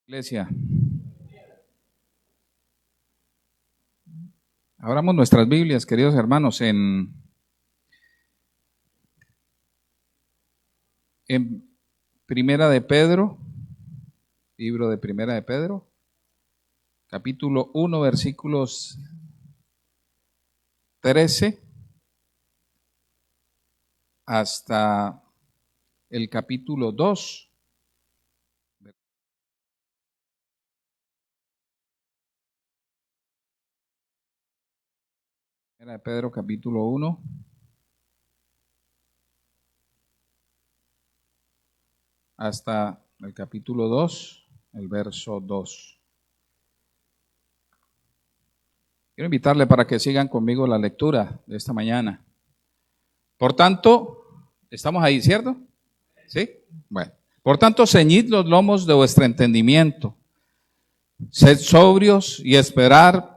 Iglesia, abramos nuestras Biblias, queridos hermanos, en Primera de Pedro, libro de Primera de Pedro, capítulo 1, versículos 13 hasta el capítulo 2. Primera de Pedro, capítulo 1. Hasta el capítulo 2, el verso 2. Quiero invitarle para que sigan conmigo la lectura de esta mañana. Por tanto, ¿estamos ahí, cierto? ¿Sí? Bueno. Por tanto, ceñid los lomos de vuestro entendimiento. Sed sobrios y esperad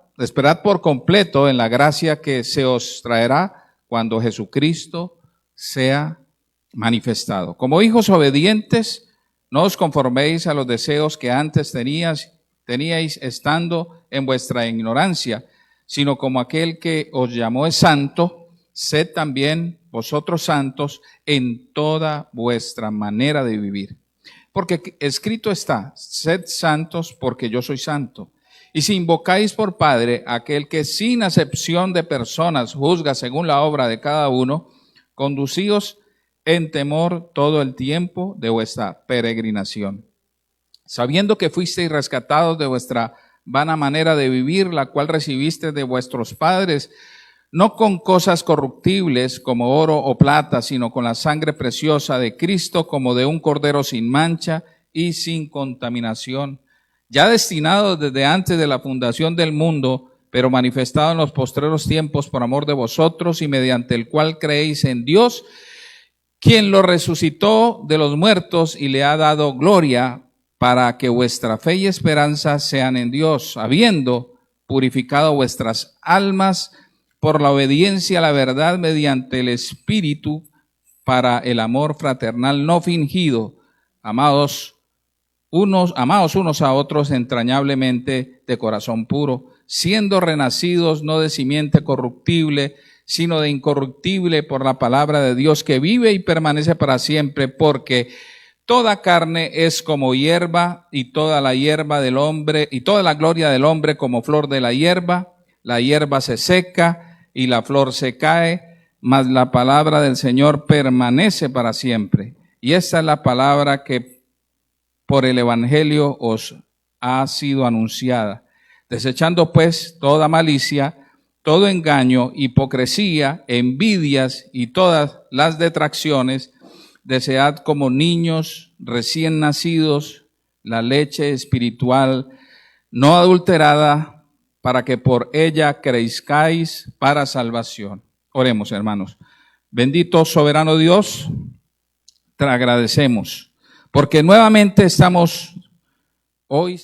por completo en la gracia que se os traerá cuando Jesucristo sea manifestado. Como hijos obedientes, no os conforméis a los deseos que antes teníais estando en vuestra ignorancia, sino como aquel que os llamó es santo, sed también vosotros santos en toda vuestra manera de vivir. Porque escrito está, sed santos porque yo soy santo. Y si invocáis por Padre aquel que sin acepción de personas juzga según la obra de cada uno, conducíos en temor todo el tiempo de vuestra peregrinación, sabiendo que fuisteis rescatados de vuestra vana manera de vivir, la cual recibisteis de vuestros padres, no con cosas corruptibles como oro o plata, sino con la sangre preciosa de Cristo, como de un cordero sin mancha y sin contaminación, ya destinado desde antes de la fundación del mundo, pero manifestado en los postreros tiempos por amor de vosotros, y mediante el cual creéis en Dios, quien lo resucitó de los muertos y le ha dado gloria, para que vuestra fe y esperanza sean en Dios, habiendo purificado vuestras almas por la obediencia a la verdad mediante el Espíritu, para el amor fraternal no fingido, amados unos a otros entrañablemente de corazón puro, siendo renacidos no de simiente corruptible, sino de incorruptible por la palabra de Dios, que vive y permanece para siempre, porque toda carne es como hierba, y toda la hierba del hombre, y toda la gloria del hombre como flor de la hierba se seca y la flor se cae, mas la palabra del Señor permanece para siempre. Y esta es la palabra que por el Evangelio os ha sido anunciada. Desechando pues toda malicia, todo engaño, hipocresía, envidias y todas las detracciones, desead como niños recién nacidos la leche espiritual no adulterada, para que por ella crezcáis para salvación. Oremos, hermanos. Bendito soberano Dios, te agradecemos, porque nuevamente estamos hoy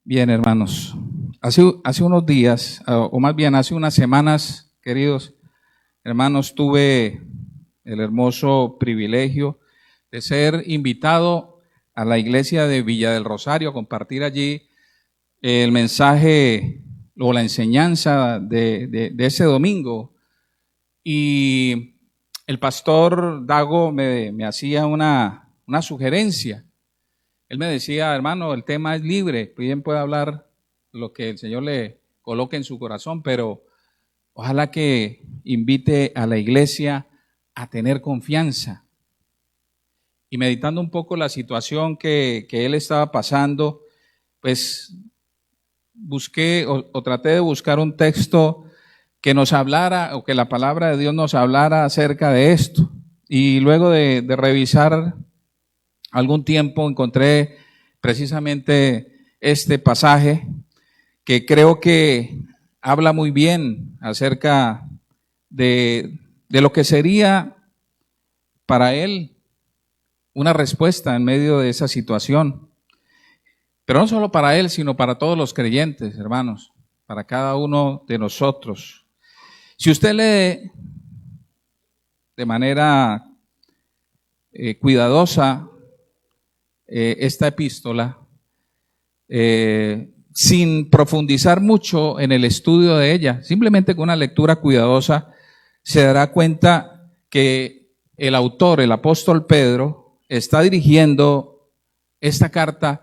bien, hermanos. Hace unos días, o más bien hace unas semanas, queridos hermanos, tuve el hermoso privilegio de ser invitado a la iglesia de Villa del Rosario a compartir allí el mensaje o la enseñanza de ese domingo. Y el pastor Dago me hacía una sugerencia. Él me decía, hermano, el tema es libre, bien puede hablar lo que el Señor le coloque en su corazón, pero ojalá que invite a la iglesia a tener confianza. Y meditando un poco la situación que él estaba pasando, pues busqué o traté de buscar un texto que nos hablara, o que la palabra de Dios nos hablara acerca de esto. Y luego de revisar algún tiempo, encontré precisamente este pasaje que creo que habla muy bien acerca de lo que sería para él una respuesta en medio de esa situación. Pero no solo para él, sino para todos los creyentes, hermanos, para cada uno de nosotros. Si usted lee de manera cuidadosa esta epístola, sin profundizar mucho en el estudio de ella, simplemente con una lectura cuidadosa, se dará cuenta que el autor, el apóstol Pedro, está dirigiendo esta carta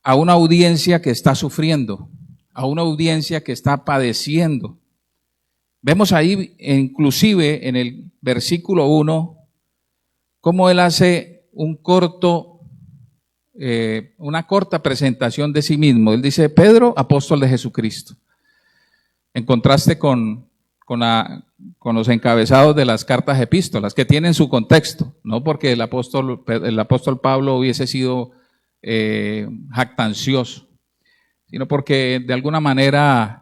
a una audiencia que está sufriendo, a una audiencia que está padeciendo. Vemos ahí, inclusive en el versículo 1, cómo él hace una corta presentación de sí mismo. Él dice: Pedro, apóstol de Jesucristo. En contraste con los encabezados de las cartas epístolas, que tienen su contexto, no porque el apóstol Pablo hubiese sido jactancioso, sino porque de alguna manera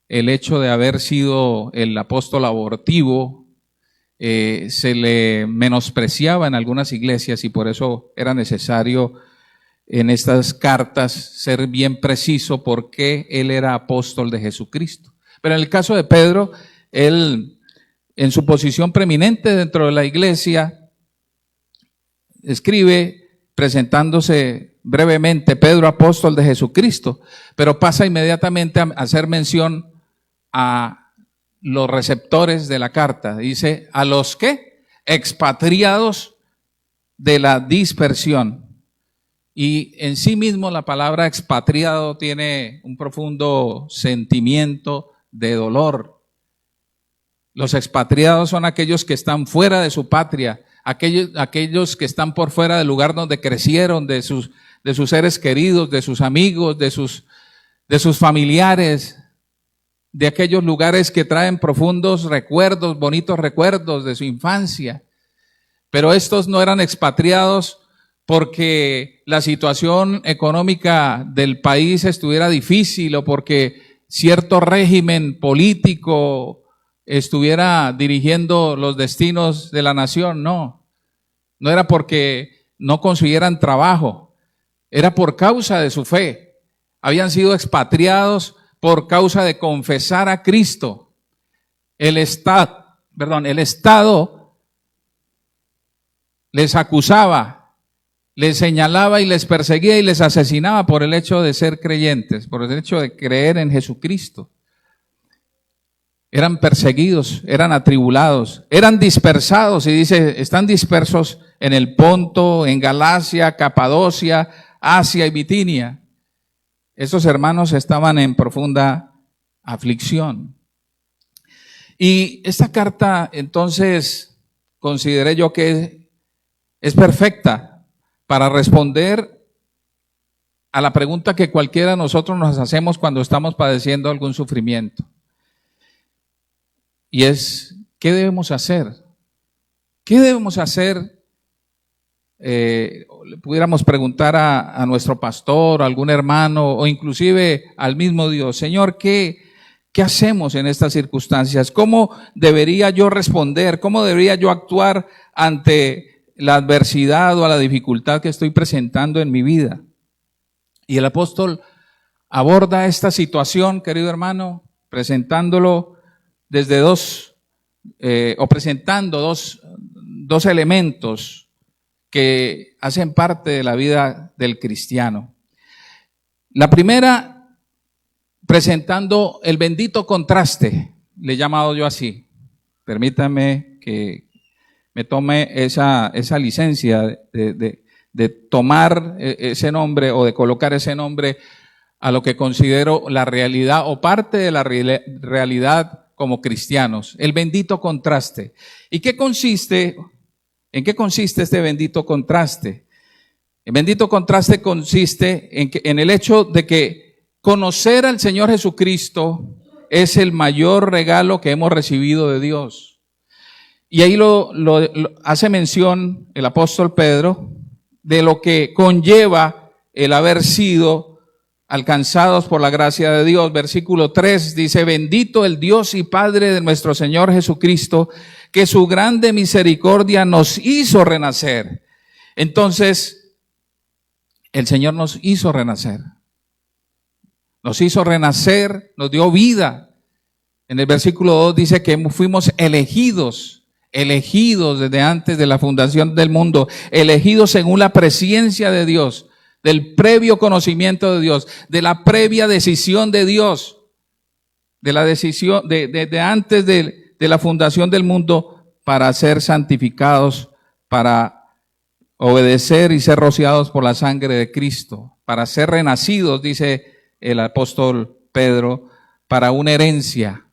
el hecho de haber sido el apóstol abortivo se le menospreciaba en algunas iglesias, y por eso era necesario en estas cartas ser bien preciso por qué él era apóstol de Jesucristo. Pero en el caso de Pedro, él, en su posición preeminente dentro de la iglesia, escribe presentándose brevemente: Pedro, apóstol de Jesucristo, pero pasa inmediatamente a hacer mención a los receptores de la carta. Dice: a los que expatriados de la dispersión. Y en sí mismo la palabra expatriado tiene un profundo sentimiento de dolor. Los expatriados son aquellos que están fuera de su patria, aquellos que están por fuera del lugar donde crecieron, de sus seres queridos, de sus amigos, de sus familiares, de aquellos lugares que traen profundos recuerdos, bonitos recuerdos de su infancia. Pero estos no eran expatriados porque la situación económica del país estuviera difícil o porque cierto régimen político estuviera dirigiendo los destinos de la nación. No era porque no consiguieran trabajo, era por causa de su fe. Habían sido expatriados por causa de confesar a Cristo. El Estado les acusaba, les señalaba y les perseguía y les asesinaba por el hecho de ser creyentes, por el hecho de creer en Jesucristo. Eran perseguidos, eran atribulados, eran dispersados, y dice: están dispersos en el Ponto, en Galacia, Capadocia, Asia y Bitinia. Estos hermanos estaban en profunda aflicción. Y esta carta, entonces, consideré yo que es perfecta para responder a la pregunta que cualquiera de nosotros nos hacemos cuando estamos padeciendo algún sufrimiento. Y es: ¿qué debemos hacer? ¿Qué debemos hacer? Le pudiéramos preguntar a nuestro pastor, a algún hermano, o inclusive al mismo Dios: Señor, ¿qué hacemos en estas circunstancias? ¿Cómo debería yo responder? ¿Cómo debería yo actuar ante la adversidad o a la dificultad que estoy presentando en mi vida? Y el apóstol aborda esta situación, querido hermano, presentándolo desde presentando dos elementos que hacen parte de la vida del cristiano. La primera, presentando el bendito contraste, le he llamado yo así. Permítame que me tome esa licencia de tomar ese nombre o de colocar ese nombre a lo que considero la realidad o parte de la realidad como cristianos. El bendito contraste. ¿Y en qué consiste este bendito contraste? El bendito contraste consiste en el hecho de que conocer al Señor Jesucristo es el mayor regalo que hemos recibido de Dios. Y ahí lo hace mención el apóstol Pedro de lo que conlleva el haber sido alcanzados por la gracia de Dios. Versículo 3 dice: bendito el Dios y Padre de nuestro Señor Jesucristo, que su grande misericordia nos hizo renacer. Entonces, el Señor nos hizo renacer. Nos hizo renacer, nos dio vida. En el versículo 2 dice que fuimos elegidos desde antes de la fundación del mundo, elegidos según la presciencia de Dios, del previo conocimiento de Dios, de la previa decisión de Dios, de la decisión de antes de la fundación del mundo, para ser santificados, para obedecer y ser rociados por la sangre de Cristo, para ser renacidos, dice el apóstol Pedro, para una herencia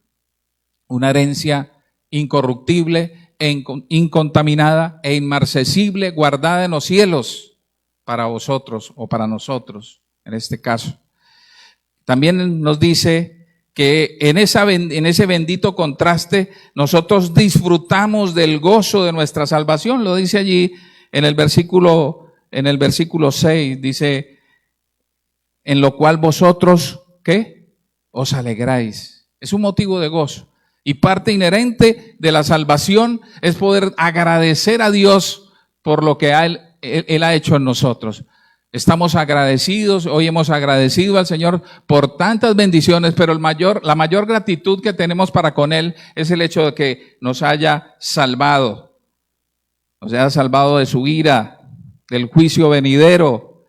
incorruptible, incontaminada e inmarcesible, guardada en los cielos para vosotros o para nosotros, en este caso. También nos dice que en ese bendito contraste nosotros disfrutamos del gozo de nuestra salvación. Lo dice allí en el versículo 6, dice: en lo cual vosotros, ¿qué? Os alegráis. Es un motivo de gozo. Y parte inherente de la salvación es poder agradecer a Dios por lo que Él ha hecho en nosotros. Estamos agradecidos, hoy hemos agradecido al Señor por tantas bendiciones, pero la mayor gratitud que tenemos para con Él es el hecho de que nos haya salvado de su ira, del juicio venidero.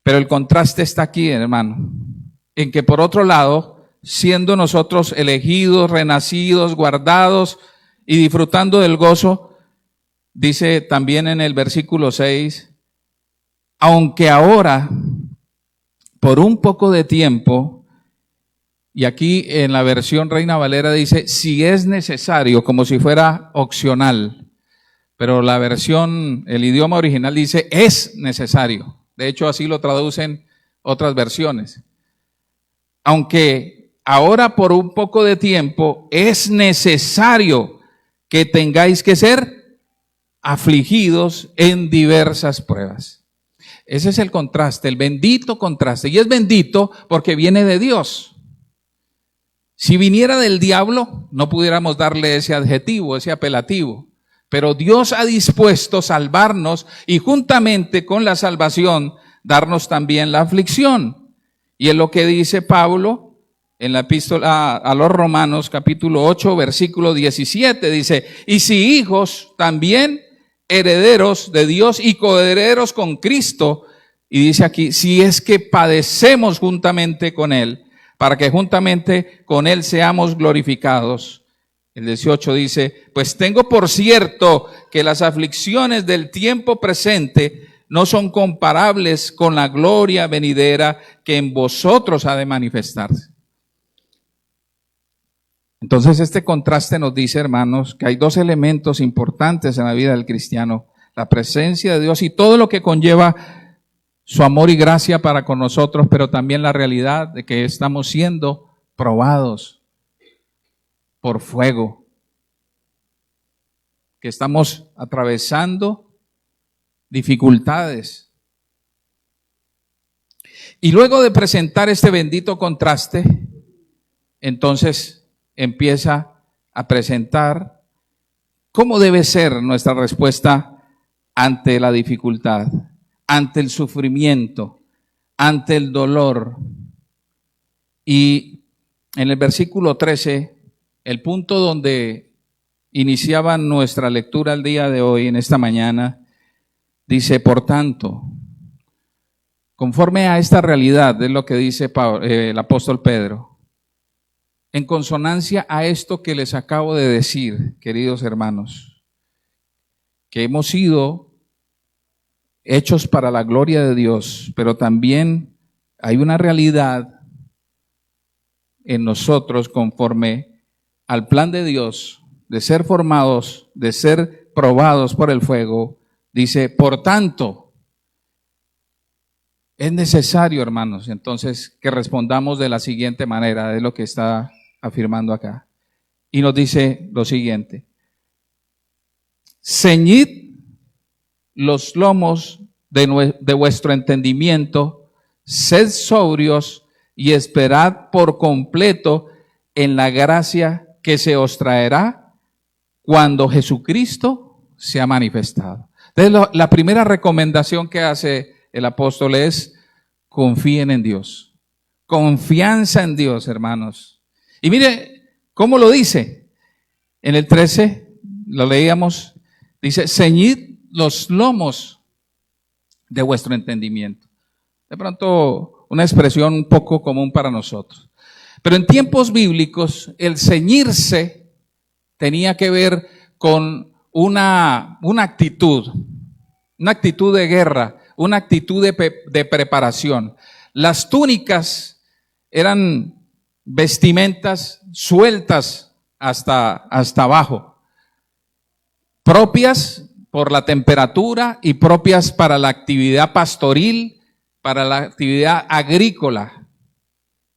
Pero el contraste está aquí, hermano, en que por otro lado, siendo nosotros elegidos, renacidos, guardados y disfrutando del gozo, dice también en el versículo 6, aunque ahora, por un poco de tiempo, y aquí en la versión Reina Valera dice, si es necesario, como si fuera opcional, pero la versión, el idioma original dice, es necesario. De hecho, así lo traducen otras versiones. Aunque ahora por un poco de tiempo es necesario que tengáis que ser afligidos en diversas pruebas. Ese es el contraste, el bendito contraste. Y es bendito porque viene de Dios. Si viniera del diablo, no pudiéramos darle ese adjetivo, ese apelativo. Pero Dios ha dispuesto salvarnos y juntamente con la salvación darnos también la aflicción. Y es lo que dice Pablo en la epístola a los Romanos, capítulo 8, versículo 17, dice, y si hijos, también herederos de Dios y coherederos con Cristo. Y dice aquí, si es que padecemos juntamente con Él, para que juntamente con Él seamos glorificados. El 18 dice, pues tengo por cierto que las aflicciones del tiempo presente no son comparables con la gloria venidera que en vosotros ha de manifestarse. Entonces este contraste nos dice, hermanos, que hay dos elementos importantes en la vida del cristiano: la presencia de Dios y todo lo que conlleva su amor y gracia para con nosotros, pero también la realidad de que estamos siendo probados por fuego, que estamos atravesando dificultades. Y luego de presentar este bendito contraste, entonces empieza a presentar cómo debe ser nuestra respuesta ante la dificultad, ante el sufrimiento, ante el dolor. Y en el versículo 13, el punto donde iniciaba nuestra lectura el día de hoy, en esta mañana, dice, por tanto, conforme a esta realidad, es lo que dice el apóstol Pedro, en consonancia a esto que les acabo de decir, queridos hermanos, que hemos sido hechos para la gloria de Dios, pero también hay una realidad en nosotros conforme al plan de Dios de ser formados, de ser probados por el fuego. Dice, por tanto, Es necesario, hermanos, entonces, que respondamos de la siguiente manera, de lo que está afirmando acá. Y nos dice lo siguiente: ceñid los lomos de vuestro entendimiento, sed sobrios y esperad por completo en la gracia que se os traerá cuando Jesucristo se ha manifestado. Entonces, la primera recomendación que hace el apóstol es: confíen en Dios. Confianza en Dios, hermanos. Y mire cómo lo dice. En el 13, lo leíamos, dice: ceñid los lomos de vuestro entendimiento. De pronto, una expresión un poco común para nosotros. Pero en tiempos bíblicos, el ceñirse tenía que ver con una actitud de guerra, una actitud de preparación. Las túnicas eran vestimentas sueltas hasta abajo, propias por la temperatura y propias para la actividad pastoril, para la actividad agrícola,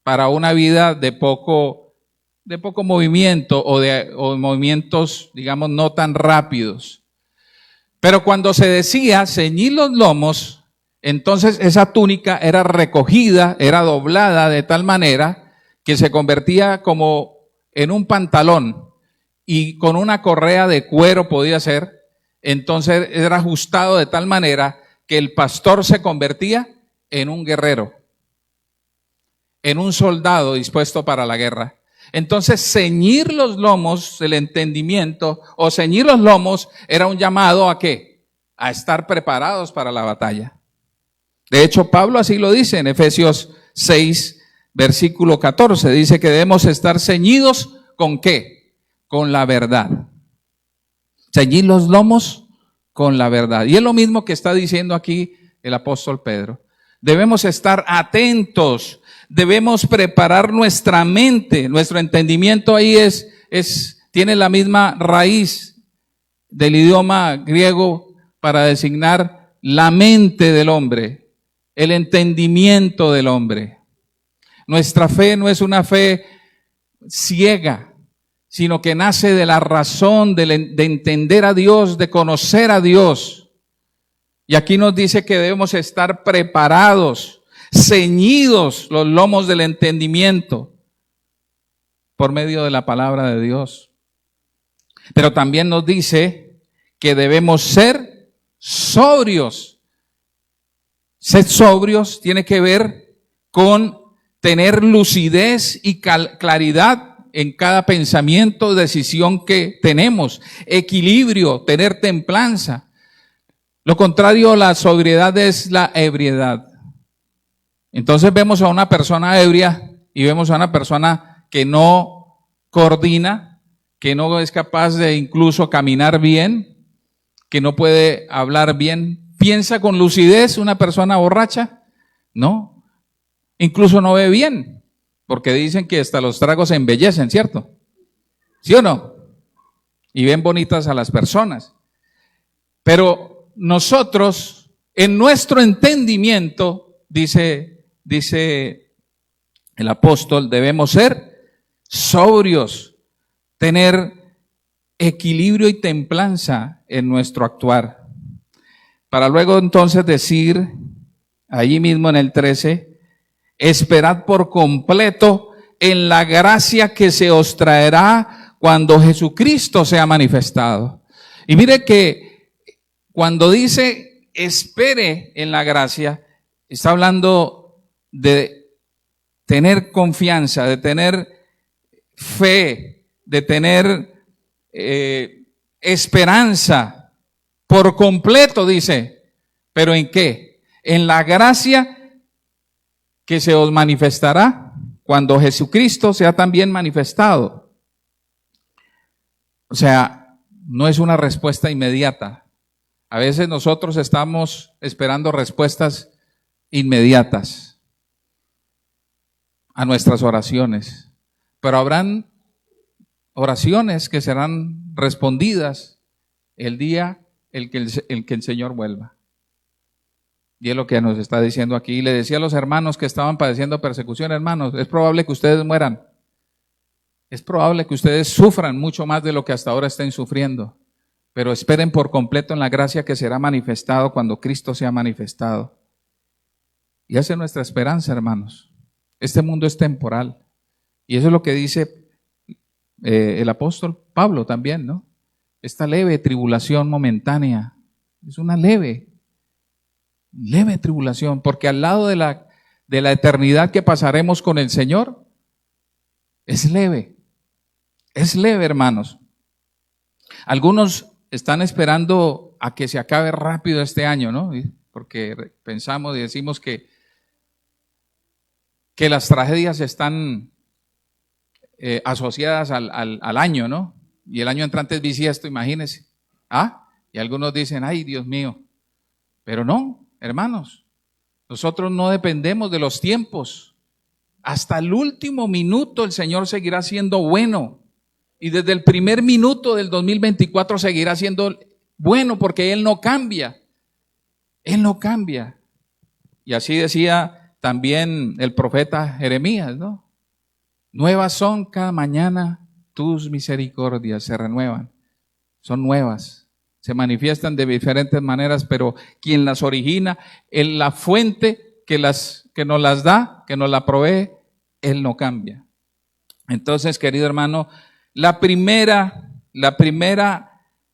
para una vida de poco movimiento o movimientos, digamos, no tan rápidos. Pero cuando se decía ceñir los lomos, entonces esa túnica era recogida, era doblada de tal manera que se convertía como en un pantalón y con una correa de cuero podía ser. Entonces era ajustado de tal manera que el pastor se convertía en un guerrero, en un soldado dispuesto para la guerra. Entonces, ceñir los lomos del entendimiento o ceñir los lomos era un llamado ¿a qué? A estar preparados para la batalla. De hecho, Pablo así lo dice en Efesios 6, versículo 14. Dice que debemos estar ceñidos ¿con qué? Con la verdad. Ceñir los lomos con la verdad. Y es lo mismo que está diciendo aquí el apóstol Pedro. Debemos estar atentos, debemos preparar nuestra mente, nuestro entendimiento ahí tiene la misma raíz del idioma griego para designar la mente del hombre, el entendimiento del hombre. Nuestra fe no es una fe ciega, sino que nace de la razón, de entender a Dios, de conocer a Dios. Y aquí nos dice que debemos estar preparados, ceñidos los lomos del entendimiento por medio de la palabra de Dios. Pero también nos dice que debemos ser sobrios. Ser sobrios tiene que ver con tener lucidez y claridad en cada pensamiento, decisión que tenemos, equilibrio, tener templanza. Lo contrario a la sobriedad es la ebriedad. Entonces vemos a una persona ebria y vemos a una persona que no coordina, que no es capaz de incluso caminar bien, que no puede hablar bien. ¿Piensa con lucidez una persona borracha? No. Incluso no ve bien, porque dicen que hasta los tragos se embellecen, ¿cierto? ¿Sí o no? Y ven bonitas a las personas. Pero nosotros, en nuestro entendimiento, dice el apóstol, debemos ser sobrios, tener equilibrio y templanza en nuestro actuar. Para luego entonces decir, allí mismo en el 13, esperad por completo en la gracia que se os traerá cuando Jesucristo sea manifestado. Y mire que cuando dice espere en la gracia, está hablando de tener confianza, de tener fe, de tener esperanza por completo, dice. ¿Pero en qué? En la gracia que se os manifestará cuando Jesucristo sea también manifestado. O sea, no es una respuesta inmediata. A veces nosotros estamos esperando respuestas inmediatas a nuestras oraciones, pero habrán oraciones que serán respondidas el día en que el Señor vuelva. Y es lo que nos está diciendo aquí. Y le decía a los hermanos que estaban padeciendo persecución, hermanos, es probable que ustedes mueran. Es probable que ustedes sufran mucho más de lo que hasta ahora estén sufriendo. Pero esperen por completo en la gracia que será manifestado cuando Cristo sea manifestado. Y esa es nuestra esperanza, hermanos. Este mundo es temporal. Y eso es lo que dice el apóstol Pablo también, ¿no? Esta leve tribulación momentánea. Es una leve tribulación, porque al lado de la eternidad que pasaremos con el Señor, es leve, hermanos. Algunos están esperando a que se acabe rápido este año, ¿no? Porque pensamos y decimos que las tragedias están asociadas al año, ¿no? Y el año entrante es bisiesto, imagínense. Y algunos dicen, ay, Dios mío. Pero no, hermanos, nosotros no dependemos de los tiempos. Hasta el último minuto el Señor seguirá siendo bueno. Y desde el primer minuto del 2024 seguirá siendo bueno porque Él no cambia. Él no cambia. Y así decía también el profeta Jeremías, ¿no? Nuevas son cada mañana tus misericordias, se renuevan. Son nuevas. Se manifiestan de diferentes maneras, pero quien las origina, en la fuente que nos las da, que nos la provee, Él no cambia. Entonces, querido hermano, la primera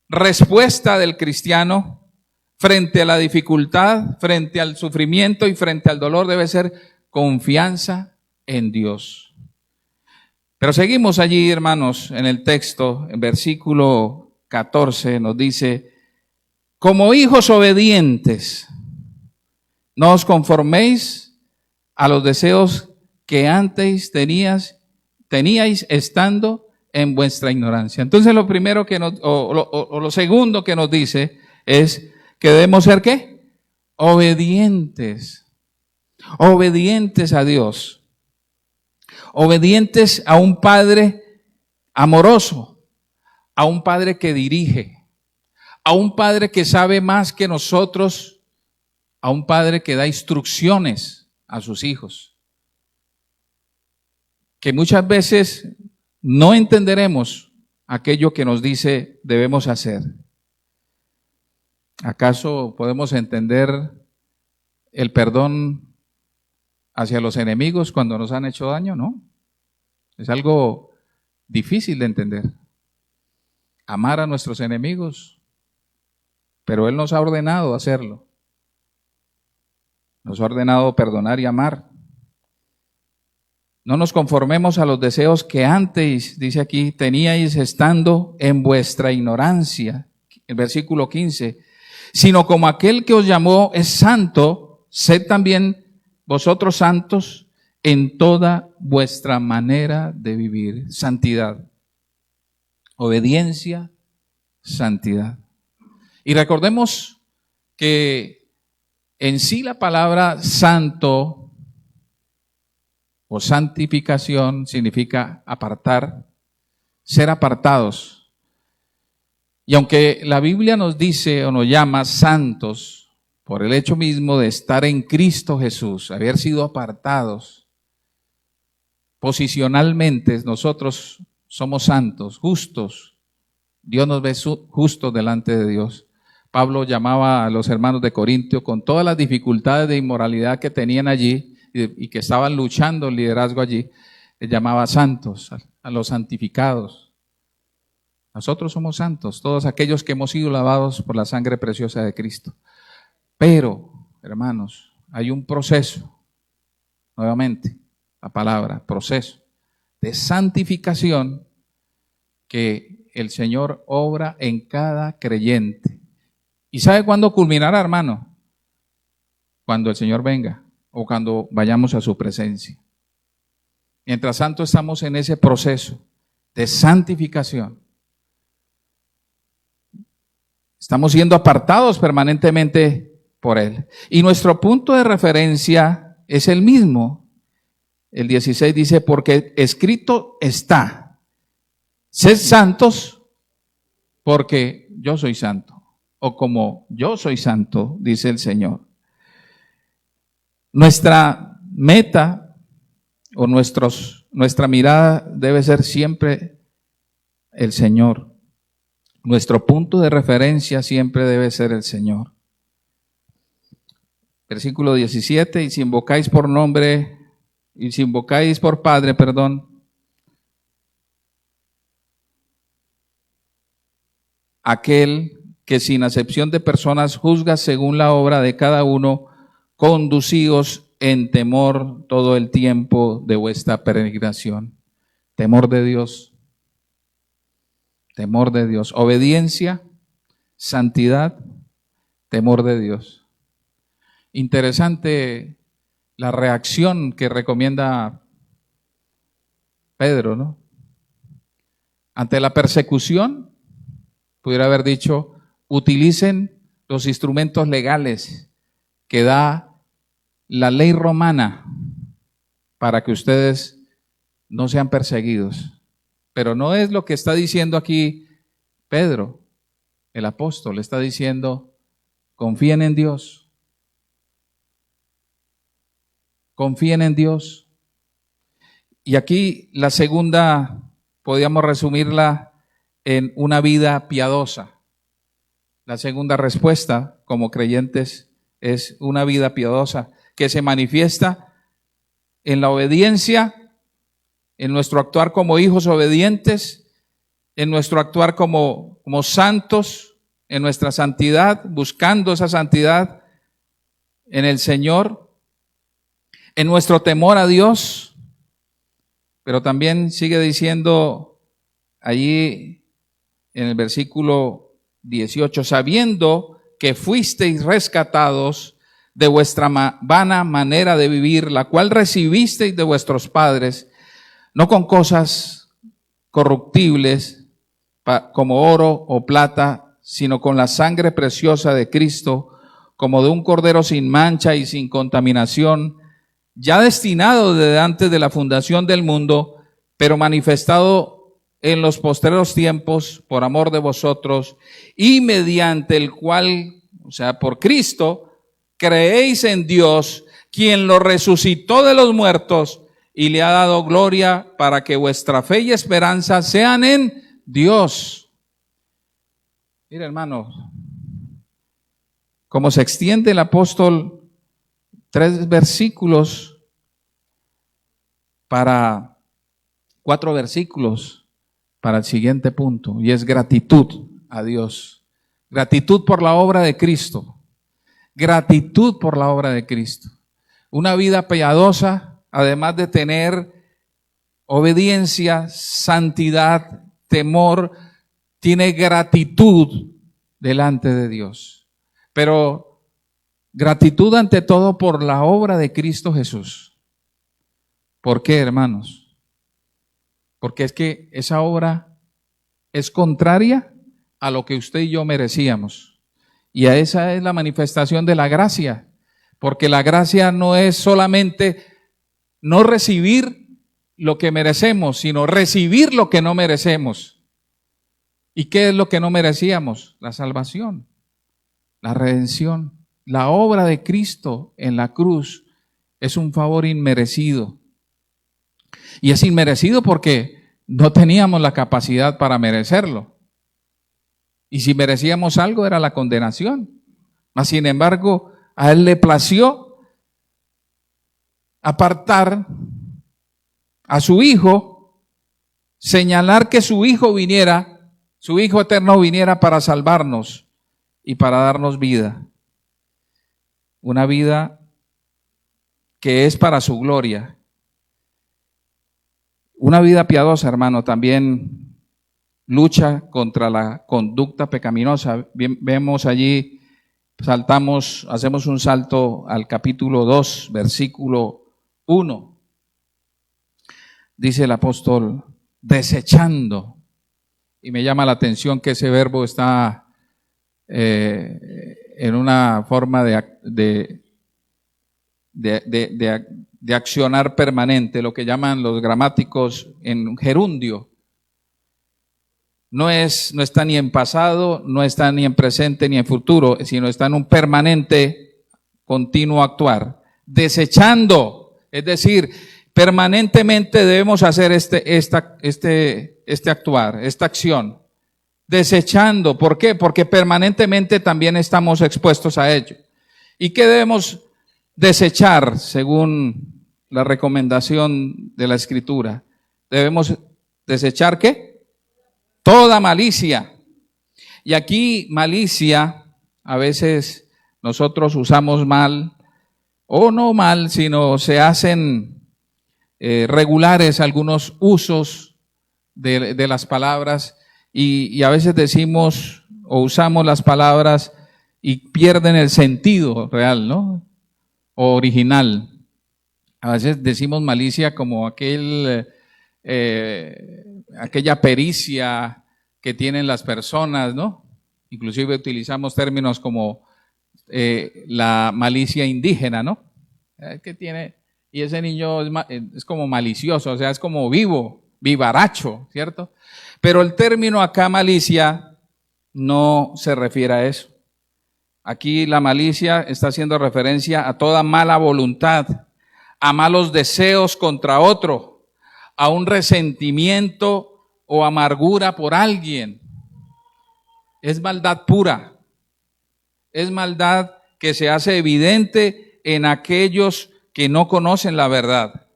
respuesta del cristiano frente a la dificultad, frente al sufrimiento y frente al dolor debe ser confianza en Dios. Pero seguimos allí, hermanos, en el texto, en versículo 14 nos dice, como hijos obedientes, no os conforméis a los deseos que antes teníais estando en vuestra ignorancia. Entonces lo primero que lo segundo que nos dice es que debemos ser ¿qué? Obedientes. Obedientes a Dios. Obedientes a un Padre amoroso. A un Padre que dirige, a un Padre que sabe más que nosotros, a un Padre que da instrucciones a sus hijos. Que muchas veces no entenderemos aquello que nos dice debemos hacer. ¿Acaso podemos entender el perdón hacia los enemigos cuando nos han hecho daño? No. Es algo difícil de entender. Amar a nuestros enemigos, pero Él nos ha ordenado hacerlo. Nos ha ordenado perdonar y amar. No nos conformemos a los deseos que antes, dice aquí, teníais estando en vuestra ignorancia. El versículo 15. Sino como aquel que os llamó es santo, sed también vosotros santos en toda vuestra manera de vivir. Santidad. Obediencia, santidad. Y recordemos que en sí la palabra santo o santificación significa apartar, ser apartados. Y aunque la Biblia nos dice o nos llama santos por el hecho mismo de estar en Cristo Jesús, haber sido apartados, posicionalmente nosotros somos santos, justos. Dios nos ve justos delante de Dios. Pablo llamaba a los hermanos de Corintio con todas las dificultades de inmoralidad que tenían allí y que estaban luchando el liderazgo allí, les llamaba santos, a los santificados. Nosotros somos santos, todos aquellos que hemos sido lavados por la sangre preciosa de Cristo. Pero, hermanos, hay un proceso, nuevamente, la palabra, proceso de santificación que el Señor obra en cada creyente. ¿Y sabe cuándo culminará, hermano? Cuando el Señor venga o cuando vayamos a su presencia. Mientras tanto estamos en ese proceso de santificación. Estamos siendo apartados permanentemente por Él. Y nuestro punto de referencia es el mismo. El 16 dice, porque escrito está, sed santos porque yo soy santo. O como yo soy santo, dice el Señor. Nuestra meta o nuestra mirada debe ser siempre el Señor. Nuestro punto de referencia siempre debe ser el Señor. Versículo 17, y si invocáis por Padre, aquel que sin acepción de personas juzga según la obra de cada uno, conducíos en temor todo el tiempo de vuestra peregrinación. Temor de Dios. Temor de Dios. Obediencia, santidad, temor de Dios. Interesante la reacción que recomienda Pedro, ¿no? Ante la persecución, pudiera haber dicho, utilicen los instrumentos legales que da la ley romana para que ustedes no sean perseguidos. Pero no es lo que está diciendo aquí Pedro, el apóstol. Está diciendo, confíen en Dios. Confíen en Dios. Y aquí la segunda, podríamos resumirla en una vida piadosa. La segunda respuesta como creyentes es una vida piadosa que se manifiesta en la obediencia, en nuestro actuar como hijos obedientes, en nuestro actuar como santos, en nuestra santidad, buscando esa santidad en el Señor, en nuestro temor a Dios. Pero también sigue diciendo allí en el versículo 18, sabiendo que fuisteis rescatados de vuestra vana manera de vivir, la cual recibisteis de vuestros padres, no con cosas corruptibles como oro o plata, sino con la sangre preciosa de Cristo, como de un cordero sin mancha y sin contaminación, ya destinado desde antes de la fundación del mundo, pero manifestado en los postreros tiempos por amor de vosotros, y mediante el cual, o sea, por Cristo, creéis en Dios, quien lo resucitó de los muertos y le ha dado gloria, para que vuestra fe y esperanza sean en Dios. Mira, hermano, como se extiende el apóstol 4 versículos para el siguiente punto, y es gratitud a Dios. Gratitud por la obra de Cristo. Gratitud por la obra de Cristo. Una vida piadosa, además de tener obediencia, santidad, temor, tiene gratitud delante de Dios. Pero gratitud ante todo por la obra de Cristo Jesús. ¿Por qué, hermanos? Porque es que esa obra es contraria a lo que usted y yo merecíamos. Y a esa es la manifestación de la gracia. Porque la gracia no es solamente no recibir lo que merecemos, sino recibir lo que no merecemos. ¿Y qué es lo que no merecíamos? La salvación, la redención. La obra de Cristo en la cruz es un favor inmerecido. Y es inmerecido porque no teníamos la capacidad para merecerlo. Y si merecíamos algo era la condenación. Mas sin embargo, a Él le plació apartar a su Hijo, señalar que su Hijo viniera, su Hijo eterno viniera para salvarnos y para darnos vida. Una vida que es para su gloria. Una vida piadosa, hermano, también lucha contra la conducta pecaminosa. Vemos allí, hacemos un salto al capítulo 2, versículo 1. Dice el apóstol, desechando. Y me llama la atención que ese verbo está en una forma de accionar permanente, lo que llaman los gramáticos en gerundio. No está ni en pasado, no está ni en presente ni en futuro, sino está en un permanente, continuo actuar. desechando, es decir, permanentemente debemos hacer este actuar, esta acción, desechando. ¿Por qué? Porque permanentemente también estamos expuestos a ello. ¿Y qué debemos desechar según la recomendación de la Escritura? Debemos desechar ¿qué? Toda malicia. Y aquí malicia, a veces nosotros usamos mal, o no mal, sino se hacen regulares algunos usos de las palabras y a veces decimos o usamos las palabras y pierden el sentido real, ¿no? O original. A veces decimos malicia como aquella pericia que tienen las personas, ¿no? Inclusive utilizamos términos como la malicia indígena, ¿no? Que tiene, y ese niño es como malicioso, o sea, es como vivaracho, ¿cierto? Pero el término acá malicia no se refiere a eso. Aquí la malicia está haciendo referencia a toda mala voluntad, a malos deseos contra otro, a un resentimiento o amargura por alguien. Es maldad pura. Es maldad que se hace evidente en aquellos que no conocen la verdad.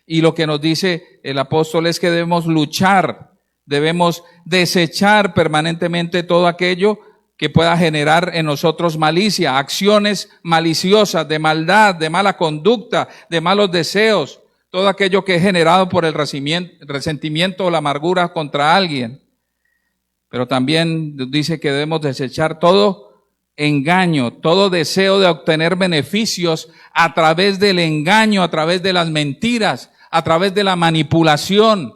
Y lo que nos dice el apóstol es que debemos luchar, debemos desechar permanentemente todo aquello que pueda generar en nosotros malicia, acciones maliciosas, de maldad, de mala conducta, de malos deseos, todo aquello que es generado por el resentimiento o la amargura contra alguien. Pero también dice que debemos desechar todo engaño, todo deseo de obtener beneficios a través del engaño, a través de las mentiras, a través de la manipulación.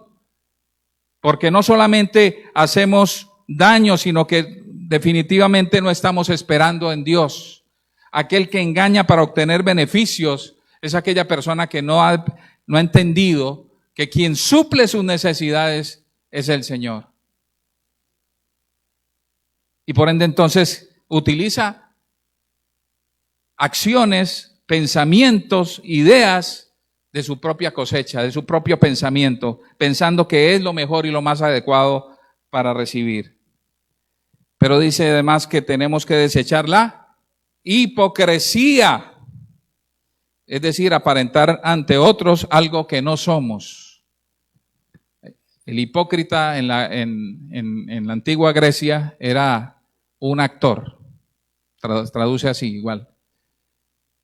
Porque no solamente hacemos daño, sino que definitivamente no estamos esperando en Dios. Aquel que engaña para obtener beneficios es aquella persona que no ha entendido que quien suple sus necesidades es el Señor. Y por ende entonces utiliza acciones, pensamientos, ideas de su propia cosecha, de su propio pensamiento, pensando que es lo mejor y lo más adecuado para recibir. Pero dice además que tenemos que desechar la hipocresía, es decir, aparentar ante otros algo que no somos. El hipócrita en la antigua Grecia era un actor, traduce así igual.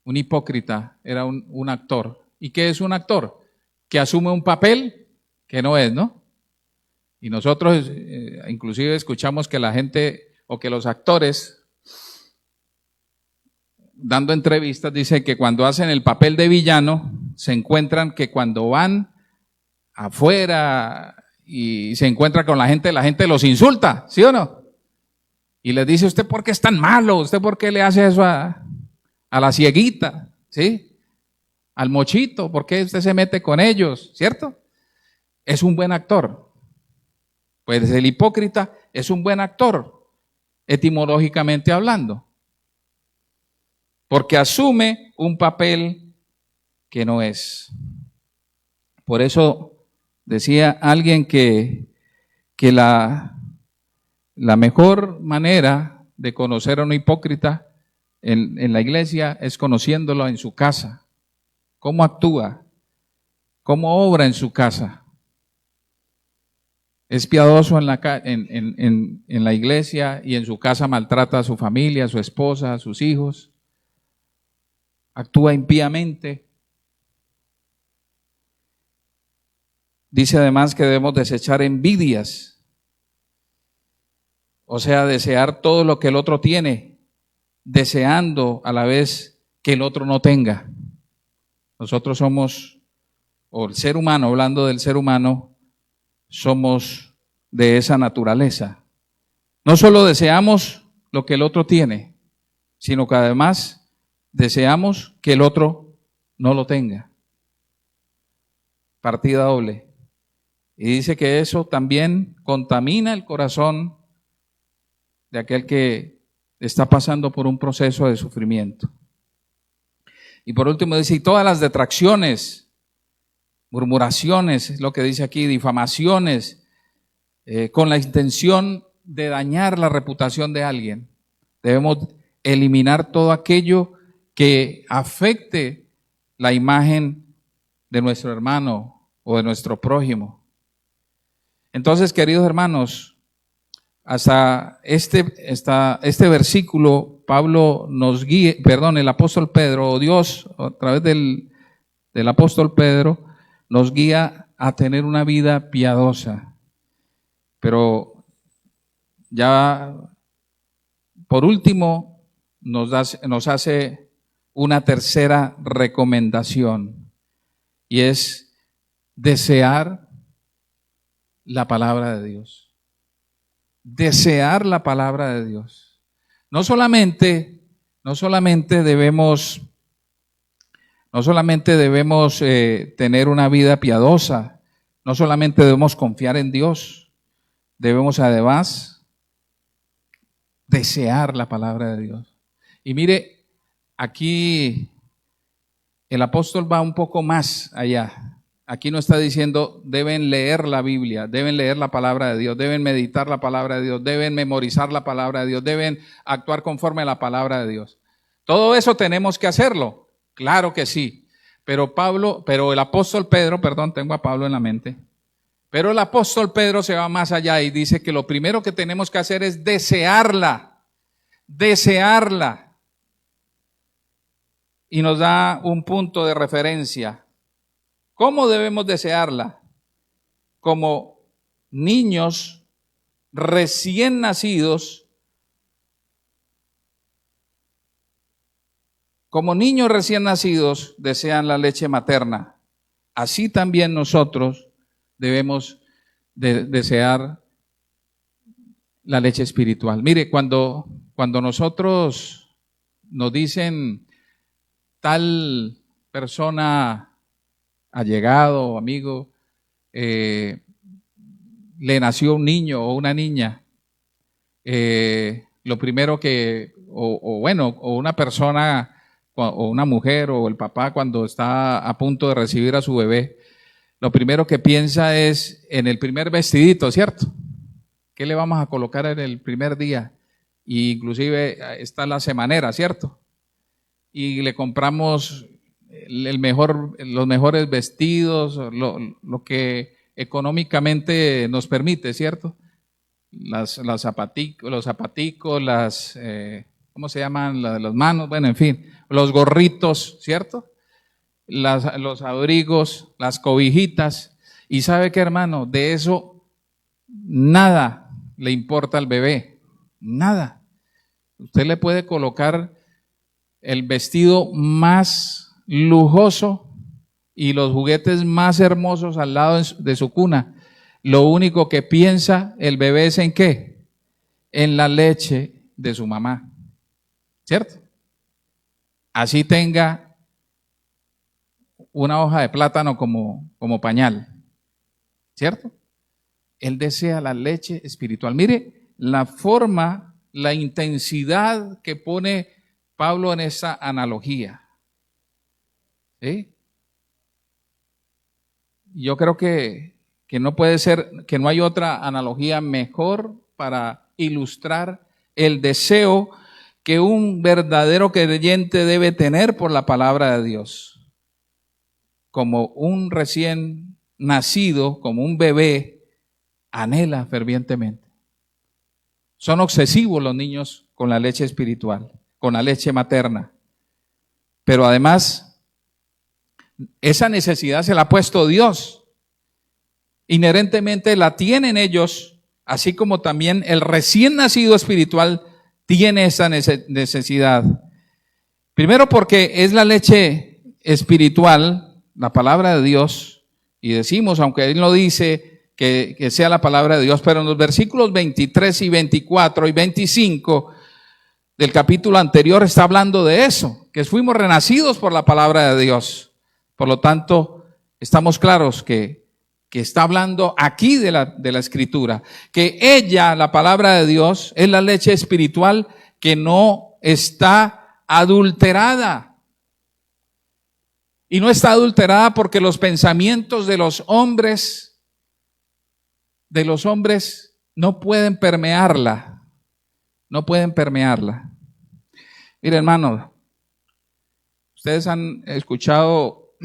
Un hipócrita era un actor. ¿Y qué es un actor? Que asume un papel que no es, ¿no? Y nosotros inclusive escuchamos que la gente o que los actores dando entrevistas dicen que cuando hacen el papel de villano se encuentran que cuando van afuera y se encuentran con la gente los insulta, ¿sí o no? Y les dice, ¿usted por qué es tan malo? ¿Usted por qué le hace eso a la cieguita? ¿Sí? Al mochito, ¿por qué usted se mete con ellos? ¿Cierto? Es un buen actor. Pues el hipócrita es un buen actor, etimológicamente hablando. Porque asume un papel que no es. Por eso decía alguien que la mejor manera de conocer a un hipócrita en la iglesia es conociéndolo en su casa. ¿Cómo actúa? ¿Cómo obra en su casa? Es piadoso en la iglesia y en su casa maltrata a su familia, a su esposa, a sus hijos. Actúa impíamente. Dice además que debemos desechar envidias. O sea, desear todo lo que el otro tiene, deseando a la vez que el otro no tenga. Nosotros somos, o el ser humano, hablando del ser humano, somos de esa naturaleza. No solo deseamos lo que el otro tiene, sino que además deseamos que el otro no lo tenga. Partida doble. Y dice que eso también contamina el corazón de aquel que está pasando por un proceso de sufrimiento. Y por último dice, y todas las detracciones, murmuraciones, es lo que dice aquí, difamaciones, con la intención de dañar la reputación de alguien. Debemos eliminar todo aquello que afecte la imagen de nuestro hermano o de nuestro prójimo. Entonces, queridos hermanos, hasta este versículo, Pablo nos guía, el apóstol Pedro, o Dios, a través del apóstol Pedro, nos guía a tener una vida piadosa. Pero ya, por último, nos hace una tercera recomendación, y es desear la palabra de Dios. Desear la palabra de Dios. No solamente debemos tener una vida piadosa, no solamente debemos confiar en Dios, debemos además desear la palabra de Dios. Y mire, aquí el apóstol va un poco más allá. Aquí no está diciendo deben leer la Biblia, deben leer la palabra de Dios, deben meditar la palabra de Dios, deben memorizar la palabra de Dios, deben actuar conforme a la palabra de Dios. Todo eso tenemos que hacerlo, claro que sí. Pero el apóstol Pedro, tengo a Pablo en la mente, pero el apóstol Pedro se va más allá y dice que lo primero que tenemos que hacer es desearla. Y nos da un punto de referencia. ¿Cómo debemos desearla? Como niños recién nacidos, desean la leche materna. Así también nosotros debemos desear la leche espiritual. Mire, cuando nosotros nos dicen tal persona allegado o amigo, le nació un niño o una niña, lo primero que, o una persona o una mujer o el papá cuando está a punto de recibir a su bebé, lo primero que piensa es en el primer vestidito, ¿cierto? ¿Qué le vamos a colocar en el primer día? Y inclusive está la semanera, ¿cierto? Y le compramos los mejores vestidos, lo que económicamente nos permite, ¿cierto? Los zapaticos, ¿cómo se llaman? Las manos, bueno, en fin, los gorritos, ¿cierto? Los abrigos, las cobijitas. Y ¿sabe qué, hermano? De eso nada le importa al bebé, nada. Usted le puede colocar el vestido más lujoso y los juguetes más hermosos al lado de su cuna. Lo único que piensa el bebé es ¿en qué? En la leche de su mamá, ¿cierto? Así tenga una hoja de plátano como pañal, ¿cierto? Él desea la leche espiritual. Mire la forma, la intensidad que pone Pablo en esa analogía. ¿Sí? Yo creo que no puede ser, que no hay otra analogía mejor para ilustrar el deseo que un verdadero creyente debe tener por la palabra de Dios. Como un recién nacido, como un bebé, anhela fervientemente. Son obsesivos los niños con la leche espiritual, con la leche materna. Pero además, esa necesidad se la ha puesto Dios. Inherentemente la tienen ellos, así como también el recién nacido espiritual tiene esa necesidad. Primero porque es la leche espiritual, la palabra de Dios, y decimos, aunque Él no dice que sea la palabra de Dios, pero en los versículos 23 y 24 y 25 del capítulo anterior está hablando de eso, que fuimos renacidos por la palabra de Dios. Por lo tanto, estamos claros que está hablando aquí de la Escritura, que ella, la palabra de Dios, es la leche espiritual que no está adulterada. Y no está adulterada porque los pensamientos de los hombres no pueden permearla. No pueden permearla. Mire, hermano, ustedes han escuchado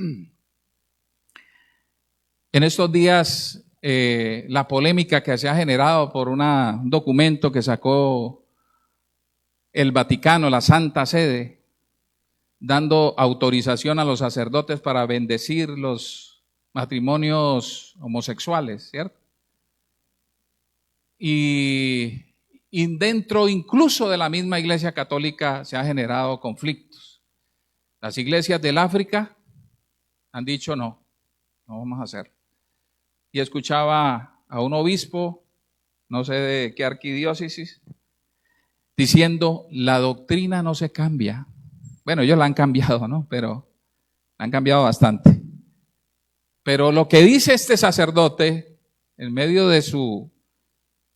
en estos días la polémica que se ha generado por un documento que sacó el Vaticano, la Santa Sede, dando autorización a los sacerdotes para bendecir los matrimonios homosexuales, ¿cierto? Y dentro incluso de la misma Iglesia Católica se han generado conflictos. Las iglesias del África han dicho no vamos a hacerlo. Y escuchaba a un obispo, no sé de qué arquidiócesis, diciendo la doctrina no se cambia. Bueno, ellos la han cambiado, ¿no? Pero la han cambiado bastante. Pero lo que dice este sacerdote, en medio de su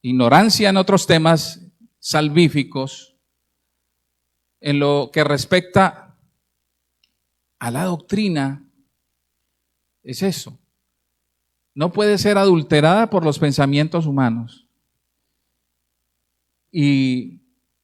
ignorancia en otros temas salvíficos, en lo que respecta a la doctrina, es eso. No puede ser adulterada por los pensamientos humanos. Y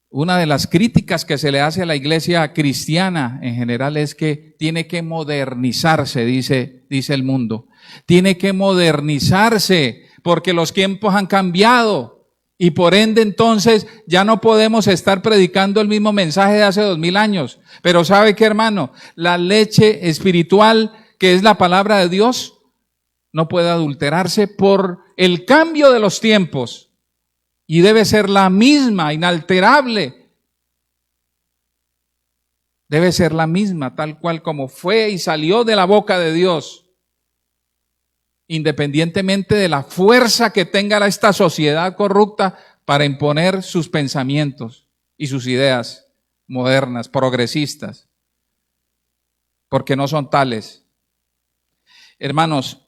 una de las críticas que se le hace a la iglesia cristiana en general es que tiene que modernizarse, dice el mundo. Tiene que modernizarse porque los tiempos han cambiado y por ende entonces ya no podemos estar predicando el mismo mensaje de hace 2000 años. Pero ¿sabe qué, hermano? La leche espiritual, que es la palabra de Dios, no puede adulterarse por el cambio de los tiempos. Y debe ser la misma, inalterable. Debe ser la misma, tal cual como fue y salió de la boca de Dios. Independientemente de la fuerza que tenga esta sociedad corrupta para imponer sus pensamientos y sus ideas modernas, progresistas. Porque no son tales. Hermanos,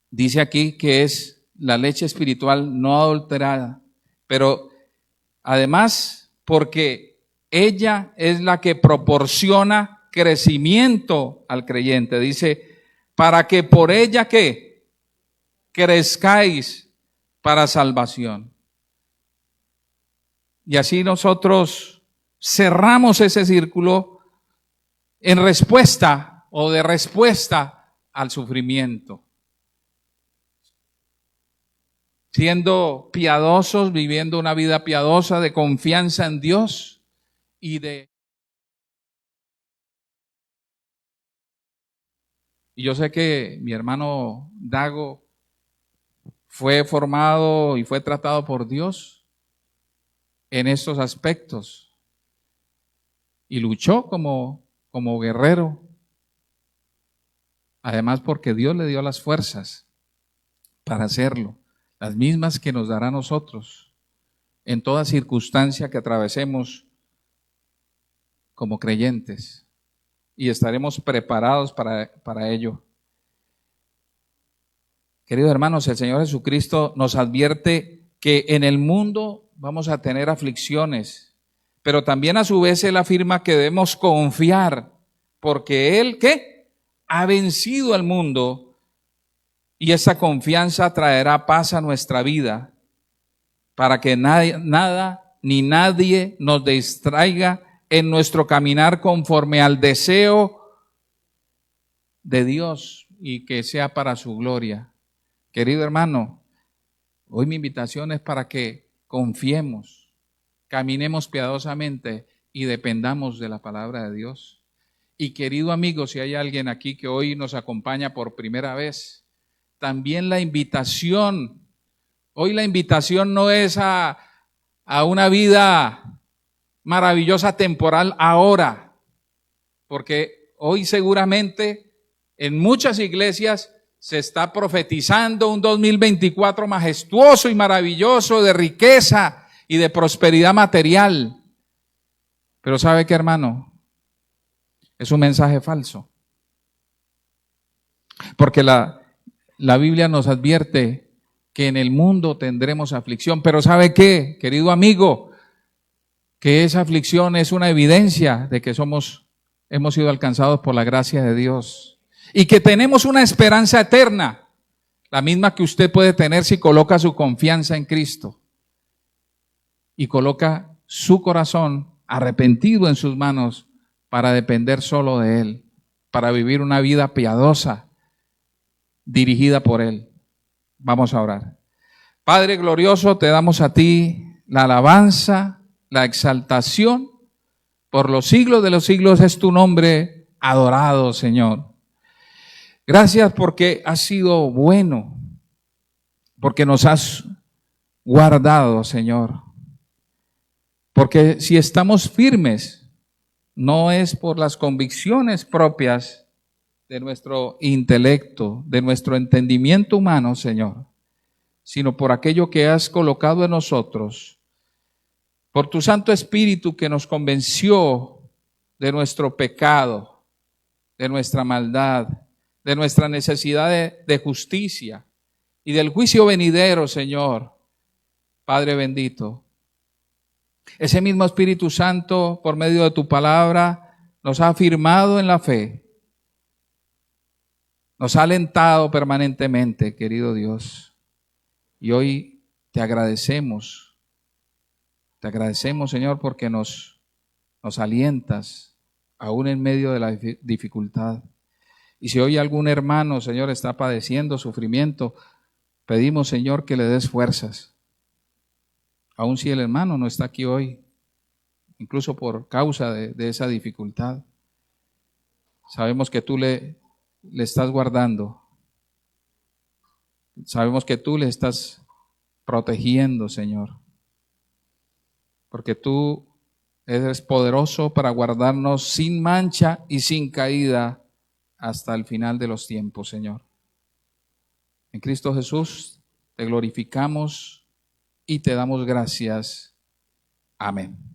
dice aquí que es la leche espiritual no adulterada, pero además porque ella es la que proporciona crecimiento al creyente. Dice, para que por ella ¿qué? Crezcáis para salvación. Y así nosotros cerramos ese círculo en respuesta o de respuesta al sufrimiento. Siendo piadosos, viviendo una vida piadosa de confianza en Dios y yo sé que mi hermano Dago fue formado y fue tratado por Dios en estos aspectos y luchó como guerrero, además porque Dios le dio las fuerzas para hacerlo. Las mismas que nos dará a nosotros en toda circunstancia que atravesemos como creyentes. Y estaremos preparados para ello. Queridos hermanos, el Señor Jesucristo nos advierte que en el mundo vamos a tener aflicciones, pero también a su vez Él afirma que debemos confiar, porque Él, ¿qué? Ha vencido al mundo. Y esa confianza traerá paz a nuestra vida para que nada ni nadie nos distraiga en nuestro caminar conforme al deseo de Dios y que sea para su gloria. Querido hermano, hoy mi invitación es para que confiemos, caminemos piadosamente y dependamos de la palabra de Dios. Y querido amigo, si hay alguien aquí que hoy nos acompaña por primera vez, también la invitación, hoy la invitación no es a una vida maravillosa temporal ahora, porque hoy seguramente en muchas iglesias se está profetizando un 2024 majestuoso y maravilloso de riqueza y de prosperidad material. Pero ¿sabe qué, hermano? Es un mensaje falso. Porque la Biblia nos advierte que en el mundo tendremos aflicción, pero ¿sabe qué, querido amigo? Que esa aflicción es una evidencia de que somos hemos sido alcanzados por la gracia de Dios y que tenemos una esperanza eterna, la misma que usted puede tener si coloca su confianza en Cristo y coloca su corazón arrepentido en sus manos para depender solo de Él, para vivir una vida piadosa, dirigida por Él. Vamos a orar. Padre glorioso, te damos a ti la alabanza, la exaltación. Por los siglos de los siglos es tu nombre adorado, Señor. Gracias porque has sido bueno, porque nos has guardado, Señor. Porque si estamos firmes, no es por las convicciones propias de nuestro intelecto, de nuestro entendimiento humano, Señor, sino por aquello que has colocado en nosotros, por tu Santo Espíritu que nos convenció de nuestro pecado, de nuestra maldad, de nuestra necesidad de justicia y del juicio venidero, Señor, Padre bendito. Ese mismo Espíritu Santo, por medio de tu palabra, nos ha afirmado en la fe, nos ha alentado permanentemente, querido Dios. Y hoy te agradecemos, Señor, porque nos alientas aún en medio de la dificultad. Y si hoy algún hermano, Señor, está padeciendo sufrimiento, pedimos, Señor, que le des fuerzas. Aun si el hermano no está aquí hoy, incluso por causa de esa dificultad, sabemos que tú le estás guardando. Sabemos que tú le estás protegiendo, Señor, porque tú eres poderoso para guardarnos sin mancha y sin caída hasta el final de los tiempos, Señor. En Cristo Jesús te glorificamos y te damos gracias. Amén.